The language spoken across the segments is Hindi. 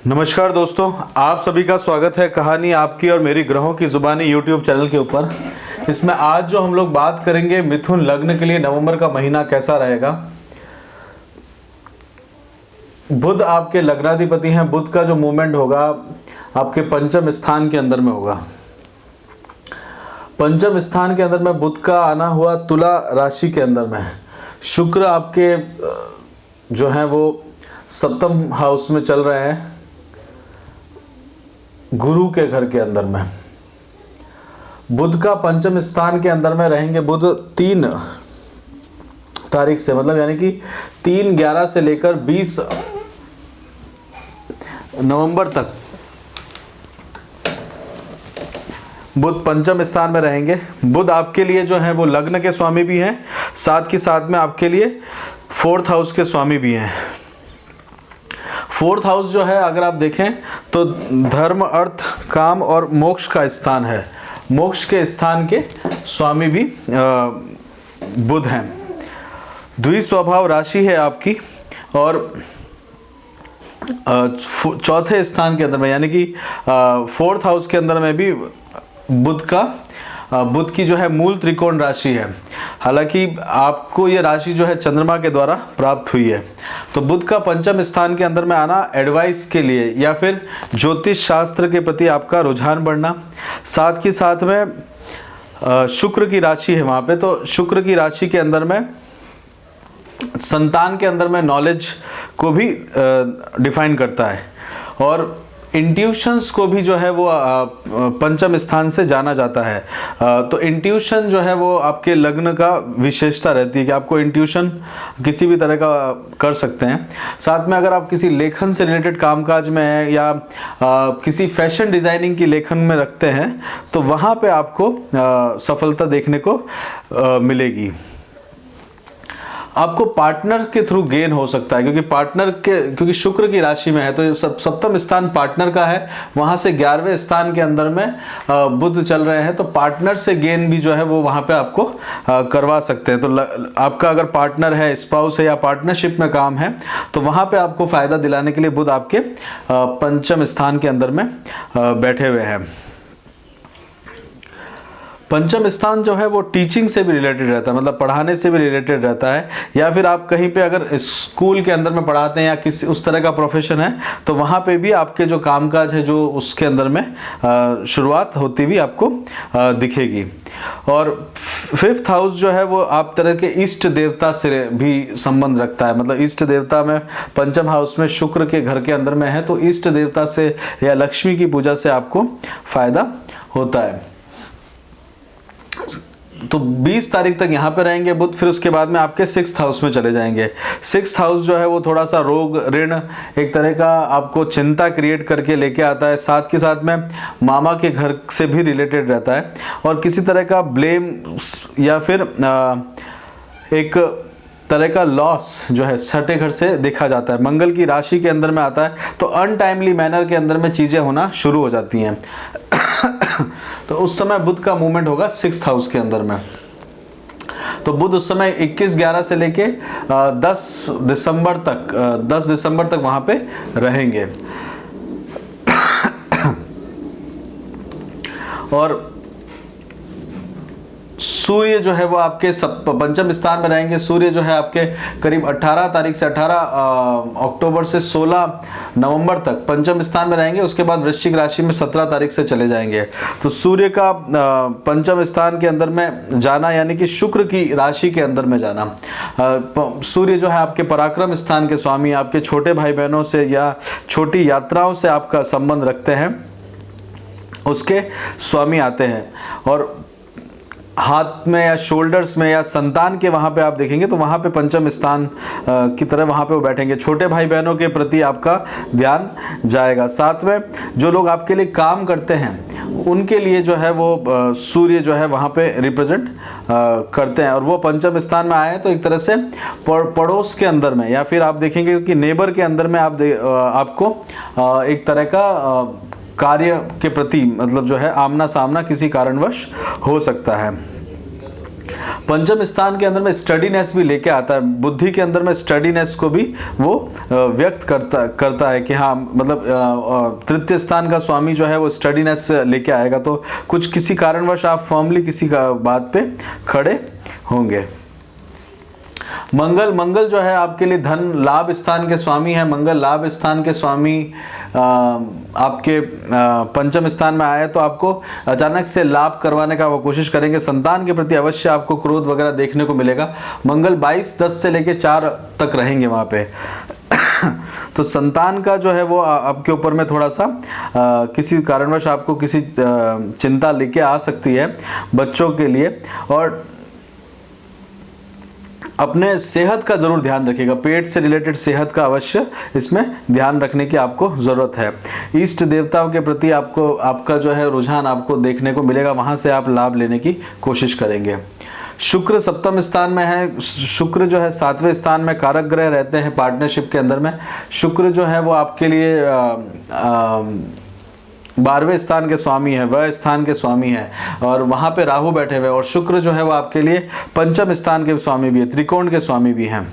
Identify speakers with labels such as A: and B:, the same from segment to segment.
A: नमस्कार दोस्तों, आप सभी का स्वागत है कहानी आपकी और मेरी ग्रहों की जुबानी यूट्यूब चैनल के ऊपर। इसमें आज जो हम लोग बात करेंगे मिथुन लग्न के लिए नवंबर का महीना कैसा रहेगा। बुध आपके लग्नाधिपति हैं। बुध का जो मूवमेंट होगा आपके पंचम स्थान के अंदर में होगा। पंचम स्थान के अंदर में बुध का आना हुआ तुला राशि के अंदर में। शुक्र आपके जो हैं वो सप्तम हाउस में चल रहे हैं, गुरु के घर के अंदर में। बुध का पंचम स्थान के अंदर में रहेंगे। बुध 3 तारीख से, मतलब यानी कि 3/11 से लेकर 20 नवंबर तक बुध पंचम स्थान में रहेंगे। बुध आपके लिए जो है वो लग्न के स्वामी भी हैं, साथ के साथ में आपके लिए 4th हाउस के स्वामी भी हैं। 4th हाउस जो है अगर आप देखें तो धर्म, अर्थ, काम और मोक्ष का स्थान है। मोक्ष के स्थान के स्वामी भी बुध हैं। द्विस्वभाव राशि है आपकी और चौथे स्थान के अंदर में यानी कि 4th हाउस के अंदर में भी बुध की जो है मूल त्रिकोण राशि है। हालांकि आपको ये राशि जो है चंद्रमा के द्वारा प्राप्त हुई है। तो बुध का पंचम स्थान के अंदर में आना एडवाइस के लिए या फिर ज्योतिष शास्त्र के प्रति आपका रुझान बढ़ना, साथ के साथ में शुक्र की राशि है वहाँ पे। तो शुक्र की राशि के अंदर में संतान के अंदर में नॉलेज को भी डिफाइन करता है और इंट्यूशंस को भी जो है वो पंचम स्थान से जाना जाता है। तो इंट्यूशन जो है वो आपके लग्न का विशेषता रहती है कि आपको इंट्यूशन किसी भी तरह का कर सकते हैं। साथ में अगर आप किसी लेखन से रिलेटेड कामकाज में हैं या किसी फैशन डिज़ाइनिंग की लेखन में रखते हैं तो वहाँ पे आपको सफलता देखने को मिलेगी। आपको पार्टनर के थ्रू गेन हो सकता है क्योंकि शुक्र की राशि में है तो ये सप्तम स्थान पार्टनर का है। वहां से 11वें स्थान के अंदर में बुध चल रहे हैं तो पार्टनर से गेन भी जो है वो वहां पे आपको करवा सकते हैं। तो आपका अगर पार्टनर है, स्पाउस है या पार्टनरशिप में काम है तो वहां पे आपको फायदा दिलाने के लिए बुध आपके पंचम स्थान के अंदर में बैठे हुए हैं। पंचम स्थान जो है वो टीचिंग से भी रिलेटेड रहता है, मतलब पढ़ाने से भी रिलेटेड रहता है। या फिर आप कहीं पे अगर स्कूल के अंदर में पढ़ाते हैं या किसी उस तरह का प्रोफेशन है तो वहाँ पे भी आपके जो कामकाज है जो उसके अंदर में शुरुआत होती हुई आपको दिखेगी। और 5th हाउस जो है वो आप तरह के इष्ट देवता से भी संबंध रखता है। मतलब इष्ट देवता में पंचम हाउस में शुक्र के घर के अंदर में है तो इष्ट देवता से या लक्ष्मी की पूजा से आपको फायदा होता है। तो 20 तारीख तक यहाँ पे रहेंगे बुध, फिर उसके बाद में आपके 6th हाउस में चले जाएंगे। 6th हाउस जो है वो थोड़ा सा रोग, ऋण, एक तरह का आपको चिंता क्रिएट करके लेके आता है। साथ के साथ में मामा के घर से भी रिलेटेड रहता है और किसी तरह का ब्लेम या फिर एक तरह का लॉस जो है छठे घर से देखा जाता है। मंगल की राशि के अंदर में आता है तो अनटाइमली मैनर के अंदर में चीज़ें होना शुरू हो जाती हैं। तो उस समय बुध का मूवमेंट होगा 6th हाउस के अंदर में। तो बुध उस समय 21/11 से लेके 10 दिसंबर तक वहां पे रहेंगे। और सूर्य जो है वो आपके पंचम स्थान में रहेंगे। सूर्य जो है आपके करीब 18 तारीख से 18 अक्टूबर से 16 नवंबर तक पंचम स्थान में रहेंगे। उसके बाद वृश्चिक राशि में 17 तारीख से चले जाएंगे। तो सूर्य का पंचम स्थान के अंदर में जाना यानी कि शुक्र की राशि के अंदर में जाना। सूर्य जो है आपके पराक्रम स्थान के स्वामी, आपके छोटे भाई बहनों से या छोटी यात्राओं से आपका संबंध रखते हैं, उसके स्वामी आते हैं। और हाथ में या शोल्डर्स में या संतान के वहाँ पे आप देखेंगे तो वहाँ पे पंचम स्थान की तरह वहाँ पे वो बैठेंगे। छोटे भाई बहनों के प्रति आपका ध्यान जाएगा। साथ में जो लोग आपके लिए काम करते हैं उनके लिए जो है वो सूर्य जो है वहाँ पे रिप्रेजेंट करते हैं और वो पंचम स्थान में आए तो एक तरह से पड़ोस के अंदर में या फिर आप देखेंगे कि नेबर के अंदर में आपको एक तरह का कार्य के प्रति मतलब जो है आमना सामना किसी कारणवश हो सकता है। पंचम स्थान के अंदर में स्टडीनेस भी लेके आता है, बुद्धि के अंदर में स्टडीनेस को भी वो व्यक्त करता है कि हाँ मतलब तृतीय स्थान का स्वामी जो है वो स्टडीनेस लेके आएगा, तो कुछ किसी कारणवश आप फर्मली किसी का बात पे खड़े होंगे। मंगल जो है आपके लिए धन लाभ स्थान के स्वामी है। मंगल लाभ स्थान के स्वामी आपके पंचम स्थान में आए तो आपको अचानक से लाभ करवाने का वो कोशिश करेंगे। संतान के प्रति अवश्य आपको क्रोध वगैरह देखने को मिलेगा। मंगल 22-10 से लेके 4 तक रहेंगे वहाँ पे तो संतान का जो है वो आपके ऊपर में थोड़ा सा किसी कारणवश आपको किसी चिंता लेके आ सकती है बच्चों के लिए। और अपने सेहत का जरूर ध्यान रखिएगा, पेट से रिलेटेड सेहत का अवश्य इसमें ध्यान रखने की आपको जरूरत है। इष्ट देवताओं के प्रति आपको आपका जो है रुझान आपको देखने को मिलेगा, वहां से आप लाभ लेने की कोशिश करेंगे। शुक्र सप्तम स्थान में है। शुक्र जो है 7वें स्थान में कारक ग्रह रहते हैं पार्टनरशिप के अंदर में। शुक्र जो है वो आपके लिए 12वें स्थान के स्वामी है, वह स्थान के स्वामी है और वहां पे राहु बैठे हुए, और शुक्र जो है वो आपके लिए पंचम स्थान के स्वामी भी है, त्रिकोण के स्वामी भी हैं।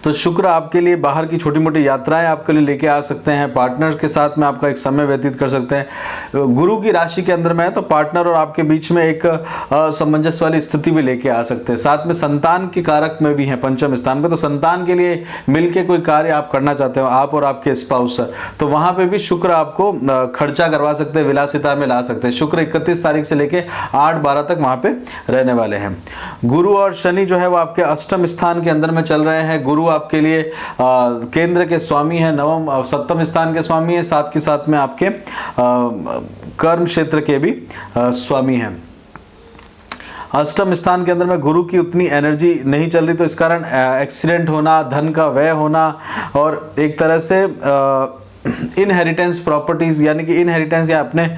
A: तो शुक्र आपके लिए बाहर की छोटी मोटी यात्राएं आपके लिए लेके आ सकते हैं, पार्टनर के साथ में आपका एक समय व्यतीत कर सकते हैं। गुरु की राशि के अंदर में है तो पार्टनर और आपके बीच में एक असमंजस वाली स्थिति भी लेके आ सकते हैं। साथ में संतान के कारक में भी है पंचम स्थान पे, तो संतान के लिए मिलके कोई कार्य आप करना चाहते हो, आप और आपके स्पाउस, तो वहां पे भी शुक्र आपको खर्चा करवा सकते हैं, विलासिता में ला सकते हैं। शुक्र 31 तारीख से लेके 8-12 तक वहां पे रहने वाले हैं। गुरु और शनि जो है वो आपके अष्टम स्थान के अंदर में चल रहे हैं। गुरु आपके लिए केंद्र के स्वामी है, नवम और सप्तम स्थान के स्वामी है, साथ के साथ में आपके कर्म क्षेत्र के भी स्वामी हैं। अष्टम स्थान के अंदर में गुरु की उतनी एनर्जी नहीं चल रही, तो इस कारण एक्सीडेंट होना, धन का व्यय होना और एक तरह से इनहेरिटेंस प्रॉपर्टीज यानी कि इनहेरिटेंस या अपने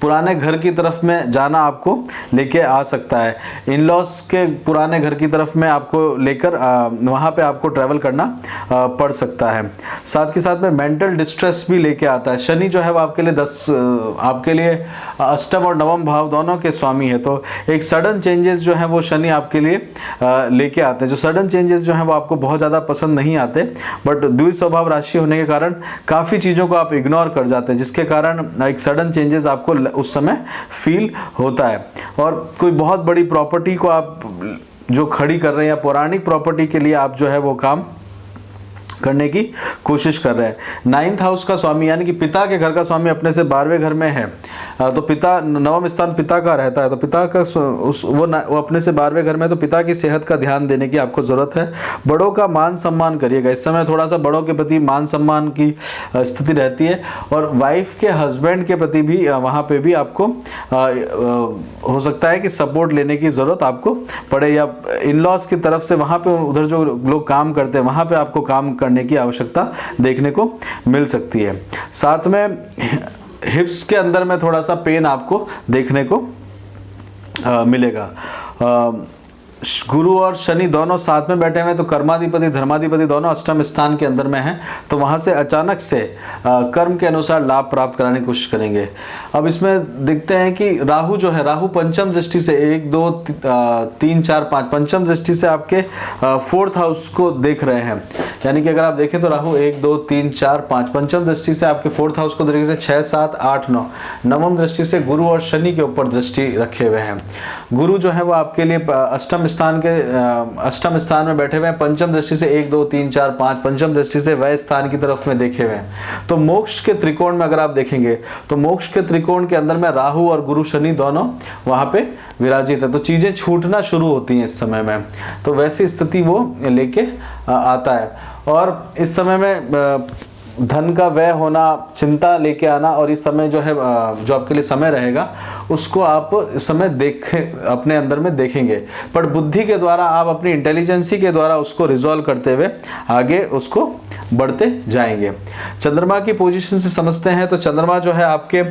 A: पुराने घर की तरफ में जाना आपको लेके आ सकता है। इन लॉस के पुराने घर की तरफ में आपको लेकर वहाँ पे आपको ट्रैवल करना पड़ सकता है। साथ के साथ में मेंटल डिस्ट्रेस भी लेके आता है। शनि जो है वो आपके लिए अष्टम और नवम भाव दोनों के स्वामी है, तो एक सडन चेंजेस जो है वो शनि आपके लिए लेके आते हैं। जो सडन चेंजेस जो है वो आपको बहुत ज़्यादा पसंद नहीं आते, बट द्वि स्वभाव राशि होने के कारण काफ़ी चीज़ों को आप इग्नोर कर जाते हैं, जिसके कारण एक सडन चेंजेस आपको उस समय फील होता है। और कोई बहुत बड़ी प्रॉपर्टी को आप जो खड़ी कर रहे हैं या पौराणिक प्रॉपर्टी के लिए आप जो है वो काम करने की कोशिश कर रहे हैं। 9th हाउस का स्वामी यानी कि पिता के घर का स्वामी अपने से 12वें घर में है, तो पिता नवम स्थान पिता का रहता है, तो पिता का वो अपने से 12वें घर में, तो पिता की सेहत का ध्यान देने की आपको जरूरत है। बड़ों का मान सम्मान करिएगा, इस समय थोड़ा सा बड़ों के प्रति मान सम्मान की स्थिति रहती है। और वाइफ के हस्बैंड के प्रति भी वहाँ पे भी आपको हो सकता है कि सपोर्ट लेने की जरूरत आपको पड़े, या इन लॉज की तरफ से वहाँ पे उधर जो लोग काम करते हैं वहाँ पे आपको काम करने की आवश्यकता देखने को मिल सकती है। साथ में हिप्स के अंदर में थोड़ा सा पेन आपको देखने को मिलेगा। गुरु और शनि दोनों साथ में बैठे हुए हैं, तो कर्माधिपति धर्माधिपति दोनों अष्टम स्थान के अंदर में हैं, तो वहां से अचानक से कर्म के अनुसार लाभ प्राप्त कराने की कोशिश करेंगे। अब इसमें देखते हैं कि राहु जो है, राहु पंचम दृष्टि से 1 2 3 4 5 पंचम दृष्टि से आपके 4th हाउस को देख रहे हैं। यानी कि अगर आप देखें तो राहु 1 2 3 4 5 पंचम दृष्टि से आपके 4th हाउस को देख रहे हैं, 6 7 8 9 नवम दृष्टि से गुरु और शनि के ऊपर दृष्टि रखे हुए हैं। गुरु जो है वो आपके लिए अष्टम स्थान में बैठे हुए हैं, पंचम दृष्टि से 1 2 3 4 5 पंचम दृष्टि से वह स्थान की तरफ में देखे हुए हैं। तो मोक्ष के त्रिकोण में अगर आप देखेंगे तो मोक्ष के त्रिकोण के अंदर में राहु और गुरु शनि दोनों वहां पे विराजित है, तो चीजें छूटना शुरू होती हैं इस समय में, तो वैसी स्थिति वो लेके आता है। और इस समय में धन का व्यय होना, चिंता लेके आना, और इस समय जो है जो आपके लिए समय रहेगा उसको आप इस समय अपने अंदर में देखेंगे, पर बुद्धि के द्वारा आप अपनी इंटेलिजेंसी के द्वारा उसको रिजॉल्व करते हुए आगे उसको बढ़ते जाएंगे। चंद्रमा की पोजीशन से समझते हैं तो चंद्रमा जो है आपके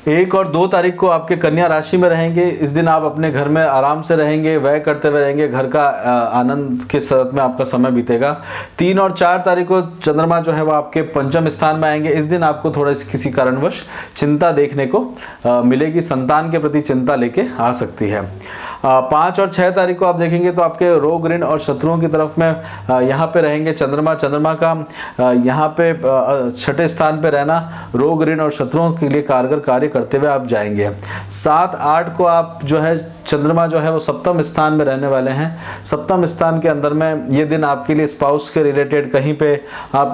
A: 1 और 2 तारीख को आपके कन्या राशि में रहेंगे। इस दिन आप अपने घर में आराम से रहेंगे, व्यय करते हुए रहेंगे, घर का आनंद के साथ में आपका समय बीतेगा। 3 और 4 तारीख को चंद्रमा जो है वो आपके पंचम स्थान में आएंगे। इस दिन आपको थोड़ा किसी कारणवश चिंता देखने को मिलेगी, संतान के प्रति चिंता लेके आ सकती है। 5 और 6 तारीख को आप देखेंगे तो आपके रोग ऋण और शत्रुओं की तरफ में यहाँ पे रहेंगे चंद्रमा का यहाँ पे छठे स्थान पे रहना रोग ऋण और शत्रुओं के लिए कारगर कार्य करते हुए आप जाएंगे। 7-8 को आप जो है चंद्रमा जो है वो सप्तम स्थान में रहने वाले हैं। सप्तम स्थान के अंदर में ये दिन आपके लिए स्पाउस के रिलेटेड कहीं पे आप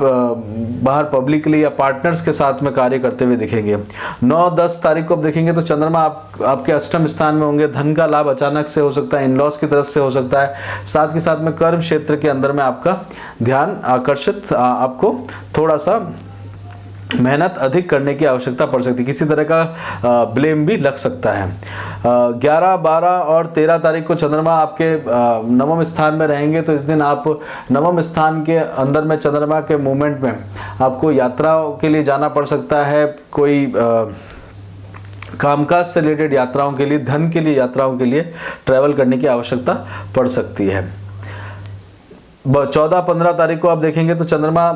A: बाहर पब्लिकली या पार्टनर्स के साथ में कार्य करते हुए दिखेंगे। 9-10 तारीख को आप देखेंगे तो चंद्रमा आपके अष्टम स्थान में होंगे। धन का लाभ अचानक से हो सकता है, इन-लॉज की तरफ से हो सकता है। साथ के साथ में कर्म क्षेत्र के अंदर में आपका ध्यान आकर्षित, आपको थोड़ा सा मेहनत अधिक करने की आवश्यकता पड़ सकती है, किसी तरह का ब्लेम भी लग सकता है। 11, 12 और 13 तारीख को चंद्रमा आपके नवम स्थान में रहेंगे। तो इस दिन आप नवम स्थान के अंदर में चंद्रमा के मूवमेंट में आपको यात्राओं के लिए जाना पड़ सकता है। कोई कामकाज से रिलेटेड यात्राओं के लिए, धन के लिए यात्राओं के लिए ट्रैवल करने की आवश्यकता पड़ सकती है। 14-15 तारीख को आप देखेंगे तो चंद्रमा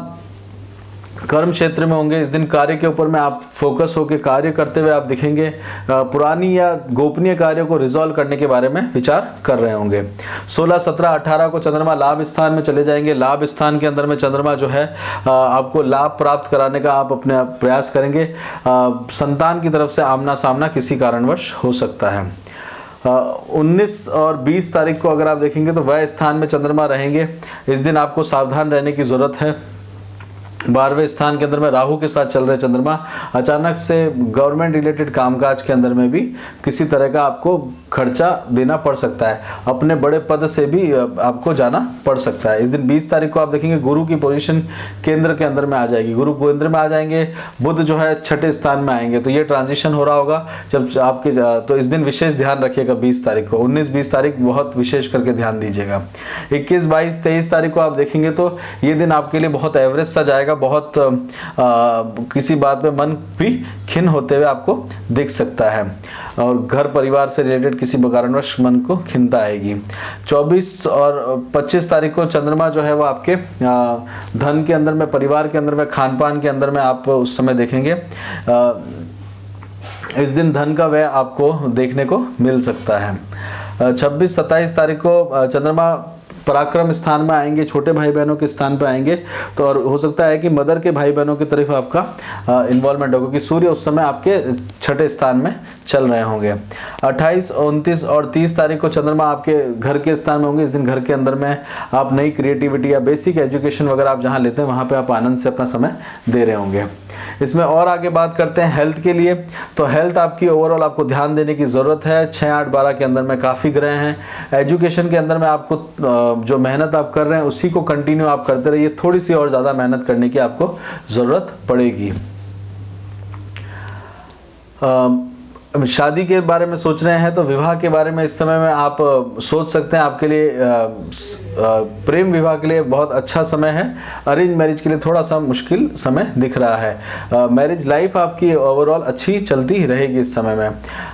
A: कर्म क्षेत्र में होंगे। इस दिन कार्य के ऊपर में आप फोकस होकर कार्य करते हुए आप दिखेंगे। पुरानी या गोपनीय कार्यों को रिजॉल्व करने के बारे में विचार कर रहे होंगे। 16, 17, 18 को चंद्रमा लाभ स्थान में चले जाएंगे। लाभ स्थान के अंदर में चंद्रमा जो है आपको लाभ प्राप्त कराने का आप अपने प्रयास करेंगे। संतान की तरफ से आमना सामना किसी कारणवश हो सकता है। 19 और 20 तारीख को अगर आप देखेंगे तो वह स्थान में चंद्रमा रहेंगे। इस दिन आपको सावधान रहने की जरूरत है। 12वें स्थान के अंदर में राहु के साथ चल रहे चंद्रमा अचानक से गवर्नमेंट रिलेटेड कामकाज के अंदर में भी किसी तरह का आपको खर्चा देना पड़ सकता है। अपने बड़े पद से भी आपको जाना पड़ सकता है। इस दिन 20 तारीख को आप देखेंगे गुरु की पोजीशन केंद्र के अंदर में आ जाएगी। गुरु केंद्र में आ जाएंगे, बुध जो है छठे स्थान में आएंगे। तो ये ट्रांजिशन हो रहा होगा जब आपके, तो इस दिन विशेष ध्यान रखिएगा 20 तारीख को। 19-20 तारीख बहुत विशेष करके ध्यान दीजिएगा। 21, 22, 23 तारीख को आप देखेंगे तो ये दिन आपके लिए बहुत एवरेज सा जाएगा। बहुत किसी बात पे मन भी खिन्न होते हुए आपको दिख सकता है और घर परिवार से रिलेटेड किसी कारणवश मन को खिन्नता आएगी। 24 और 25 तारीख को चंद्रमा जो है वो आपके धन के अंदर में, परिवार के अंदर में, खान पान के अंदर में आप उस समय देखेंगे। इस दिन धन का व्यय आपको देखने को मिल सकता है। 26-27 तारीख को चंद्रमा पराक्रम स्थान में आएंगे, छोटे भाई बहनों के स्थान पर आएंगे। तो और हो सकता है कि मदर के भाई बहनों की तरफ आपका इन्वॉल्वमेंट होगा, क्योंकि सूर्य उस समय आपके छठे स्थान में चल रहे होंगे। 28, 29 और 30 तारीख को चंद्रमा आपके घर के स्थान में होंगे। इस दिन घर के अंदर में आप नई क्रिएटिविटी या बेसिक एजुकेशन वगैरह आप जहाँ लेते हैं वहाँ पे आप आनंद से अपना समय दे रहे होंगे। इसमें और आगे बात करते हैं हेल्थ के लिए। तो हेल्थ आपकी ओवरऑल आपको ध्यान देने की ज़रूरत है। 6, 8, 12 के अंदर में काफ़ी ग्रह हैं। एजुकेशन के अंदर में आपको जो मेहनत आप कर रहे हैं उसी को कंटिन्यू आप करते रहिए। थोड़ी सी और ज़्यादा मेहनत करने की आपको ज़रूरत पड़ेगी। शादी के बारे में सोच रहे हैं तो विवाह के बारे में इस समय में आप सोच सकते हैं। आपके लिए प्रेम विवाह के लिए बहुत अच्छा समय है। अरेंज मैरिज के लिए थोड़ा सा मुश्किल समय दिख रहा है। मैरिज लाइफ आपकी ओवरऑल अच्छी चलती रहेगी इस समय में।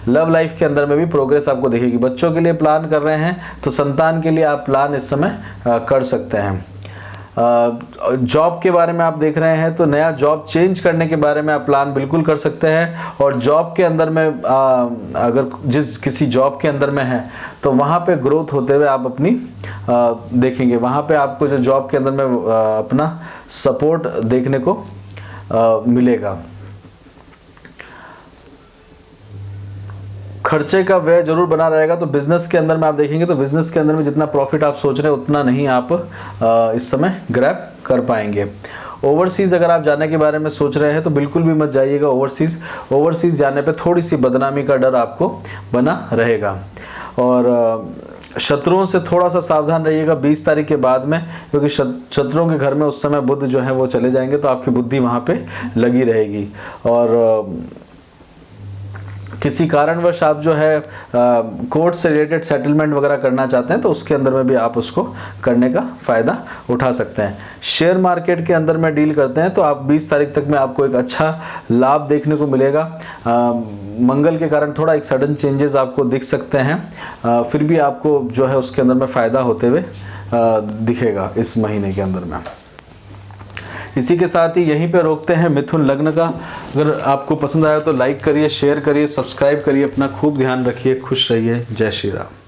A: लव लाइफ के अंदर में भी प्रोग्रेस आपको दिखेगी। बच्चों के लिए प्लान कर रहे हैं तो संतान के लिए आप प्लान इस समय कर सकते हैं। जॉब के बारे में आप देख रहे हैं तो नया जॉब चेंज करने के बारे में आप प्लान बिल्कुल कर सकते हैं। और जॉब के अंदर में अगर जिस किसी जॉब के अंदर में है तो वहाँ पे ग्रोथ होते हुए आप अपनी देखेंगे। वहाँ पे आपको जो जॉब के अंदर में अपना सपोर्ट देखने को मिलेगा। खर्चे का व्यय जरूर बना रहेगा। तो बिजनेस के अंदर में आप देखेंगे तो बिजनेस के अंदर में जितना प्रॉफिट आप सोच रहे हैं उतना नहीं आप इस समय ग्रैब कर पाएंगे। ओवरसीज अगर आप जाने के बारे में सोच रहे हैं तो बिल्कुल भी मत जाइएगा ओवरसीज जाने पे थोड़ी सी बदनामी का डर आपको बना रहेगा। और शत्रुओं से थोड़ा सा सावधान रहिएगा 20 तारीख के बाद में, क्योंकि शत्रुओं के घर में उस समय बुध जो है वो चले जाएंगे तो आपकी बुद्धि वहाँ पे लगी रहेगी। और किसी कारणवश आप जो है कोर्ट से रिलेटेड सेटलमेंट वगैरह करना चाहते हैं तो उसके अंदर में भी आप उसको करने का फ़ायदा उठा सकते हैं। शेयर मार्केट के अंदर में डील करते हैं तो आप 20 तारीख तक में आपको एक अच्छा लाभ देखने को मिलेगा। मंगल के कारण थोड़ा एक सडन चेंजेस आपको दिख सकते हैं, फिर भी आपको जो है उसके अंदर में फ़ायदा होते हुए दिखेगा इस महीने के अंदर में। इसी के साथ ही यहीं पे रोकते हैं मिथुन लग्न का। अगर आपको पसंद आया तो लाइक करिए, शेयर करिए, सब्सक्राइब करिए, अपना खूब ध्यान रखिए, खुश रहिए। जय श्री राम।